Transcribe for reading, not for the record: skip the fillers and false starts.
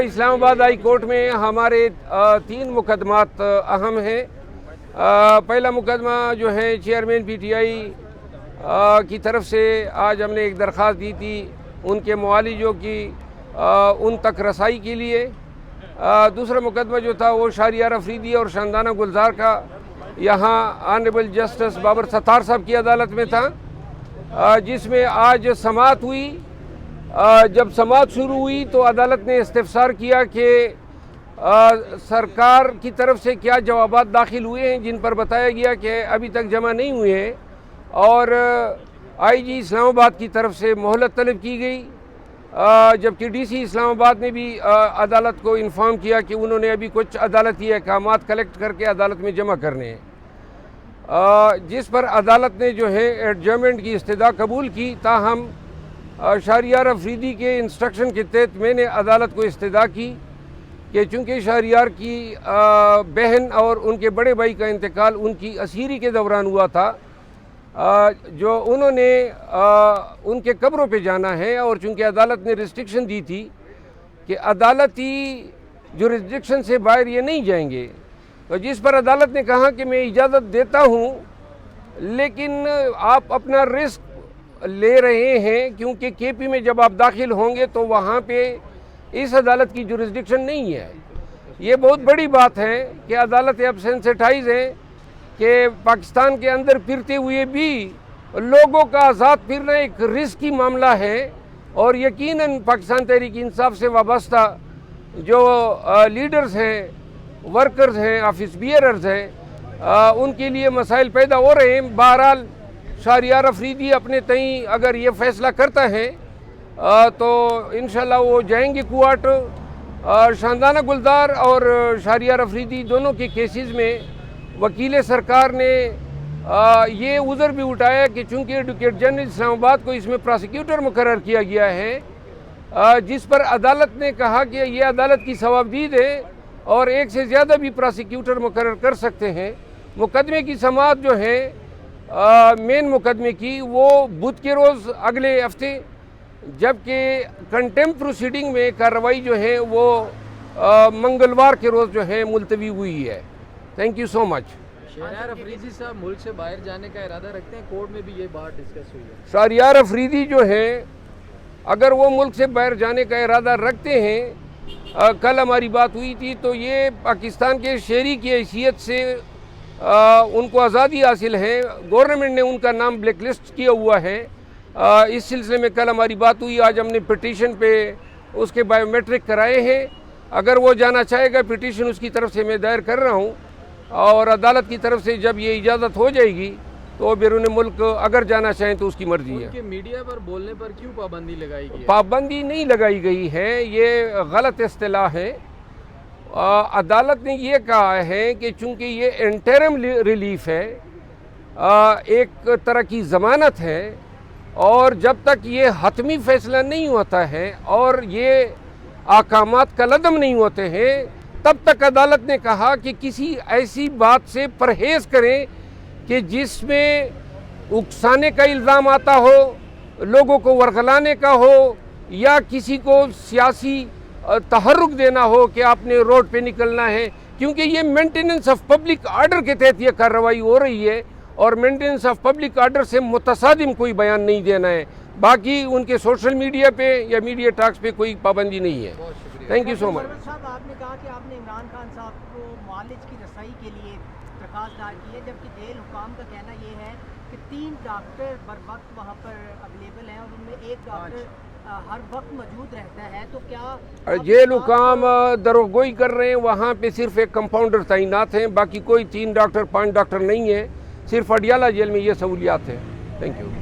اسلام آباد high court میں ہمارے 3 مقدمات اہم ہیں۔ پہلا مقدمہ جو ہے چیئرمین پی ٹی آئی کی طرف سے آج ہم نے ایک درخواست دی تھی ان کے معالجوں کی ان تک رسائی کے لیے۔ دوسرا مقدمہ جو تھا وہ شہریار افریدی اور شاندانہ گلزار کا یہاں آنریبل جسٹس بابر ستار صاحب کی عدالت میں تھا، جس میں آج سماعت ہوئی۔ جب سماعت شروع ہوئی تو عدالت نے استفسار کیا کہ سرکار کی طرف سے کیا جوابات داخل ہوئے ہیں، جن پر بتایا گیا کہ ابھی تک جمع نہیں ہوئے ہیں، اور آئی جی اسلام آباد کی طرف سے مہلت طلب کی گئی، جبکہ ڈی سی اسلام آباد نے بھی عدالت کو انفارم کیا کہ انہوں نے ابھی کچھ عدالتی احکامات کلیکٹ کر کے عدالت میں جمع کرنے ہیں، جس پر عدالت نے جو ہے ایڈجرمنٹ کی استدعا قبول کی۔ تاہم شہریار افریدی کے انسٹرکشن کے تحت میں نے عدالت کو استدعا کی کہ چونکہ شہریار کی بہن اور ان کے بڑے بھائی کا انتقال ان کی اسیری کے دوران ہوا تھا، جو انہوں نے ان کے قبروں پہ جانا ہے، اور چونکہ عدالت نے ریسٹرکشن دی تھی کہ عدالتی جورسڈکشن سے باہر یہ نہیں جائیں گے، تو جس پر عدالت نے کہا کہ میں اجازت دیتا ہوں لیکن آپ اپنا رسک لے رہے ہیں، کیونکہ کے پی میں جب آپ داخل ہوں گے تو وہاں پہ اس عدالت کی جورسڈکشن نہیں ہے۔ یہ بہت بڑی بات ہے کہ عدالت اب سینسٹائز ہے کہ پاکستان کے اندر پھرتے ہوئے بھی لوگوں کا آزاد پھرنا ایک رسکی معاملہ ہے، اور یقیناً پاکستان تحریک انصاف سے وابستہ جو لیڈرز ہیں، ورکرز ہیں، آفس بیئررز ہیں، ان کے لیے مسائل پیدا ہو رہے ہیں۔ بہرحال شہریار افریدی اپنے تئیں اگر یہ فیصلہ کرتا ہے تو انشاءاللہ وہ جائیں گے کوارٹ۔ شاندانہ گلزار اور شہریار افریدی دونوں کے کیسز میں وکیل سرکار نے یہ عذر بھی اٹھایا کہ چونکہ ایڈوکیٹ جنرل اسلام آباد کو اس میں پراسیکیوٹر مقرر کیا گیا ہے، جس پر عدالت نے کہا کہ یہ عدالت کی ثوابدید ہے اور ایک سے زیادہ بھی پراسیکیوٹر مقرر کر سکتے ہیں۔ مقدمے کی سماعت جو ہے مین مقدمے کی وہ بدھ کے روز اگلے ہفتے، جبکہ کنٹیمپٹ پروسیڈنگ میں کارروائی جو ہے وہ منگلوار کے روز جو ہے ملتوی ہوئی ہے۔ تھینک یو سو مچ۔ شہریار افریدی صاحب ملک سے باہر جانے کا ارادہ رکھتے ہیں؟ کورٹ میں بھی یہ بات ڈسکس ہوئی ہے۔ شہریار افریدی جو ہے اگر وہ ملک سے باہر جانے کا ارادہ رکھتے ہیں، کل ہماری بات ہوئی تھی تو یہ پاکستان کے شہری کی حیثیت سے ان کو آزادی حاصل ہے، گورنمنٹ نے ان کا نام بلیک لسٹ کیا ہوا ہے۔ اس سلسلے میں کل ہماری بات ہوئی، آج ہم نے پٹیشن پہ اس کے بائیو میٹرک کرائے ہیں۔ اگر وہ جانا چاہے گا، پٹیشن اس کی طرف سے میں دائر کر رہا ہوں، اور عدالت کی طرف سے جب یہ اجازت ہو جائے گی تو بیرون ملک اگر جانا چاہیں تو اس کی مرضی ہے۔ ان کے میڈیا پر بولنے پر کیوں پابندی لگائی گئی ہے؟ پابندی نہیں لگائی گئی ہے، یہ غلط اصطلاح ہے۔ عدالت نے یہ کہا ہے کہ چونکہ یہ انٹرم ریلیف ہے، ایک طرح کی ضمانت ہے، اور جب تک یہ حتمی فیصلہ نہیں ہوتا ہے اور یہ احکامات کالعدم نہیں ہوتے ہیں، تب تک عدالت نے کہا کہ کسی ایسی بات سے پرہیز کریں کہ جس میں اکسانے کا الزام آتا ہو، لوگوں کو ورغلانے کا ہو، یا کسی کو سیاسی تحرک دینا ہو کہ آپ نے روڈ پہ نکلنا ہے، کیونکہ یہ مینٹیننس آف پبلک آرڈر کے تحت یہ کارروائی ہو رہی ہے، اور مینٹیننس آف پبلک آرڈر سے متصادم کوئی بیان نہیں دینا ہے۔ باقی ان کے سوشل میڈیا پہ یا میڈیا ٹاکس پہ کوئی پابندی نہیں ہے۔ تھینک یو سو مچ۔ صاحب، آپ نے کہا کہ آپ نے عمران خان صاحب کو معالج کی رسائی کے لیے درخواست دائر کی ہے، جبکہ جیل حکام کا کہنا یہ ہے کہ 3 ڈاکٹر بر وقت وہاں پر اویلیبل ہیں اور ان میں ایک ڈاکٹر ہر وقت موجود رہتا ہے، تو کیا جیل حکام دروگوئی کر رہے ہیں؟ وہاں پہ صرف ایک کمپاؤنڈر تعینات ہیں، باقی کوئی 3 ڈاکٹر 5 ڈاکٹر نہیں ہیں، صرف اڈیالہ جیل میں یہ سہولیات ہیں۔ Thank you.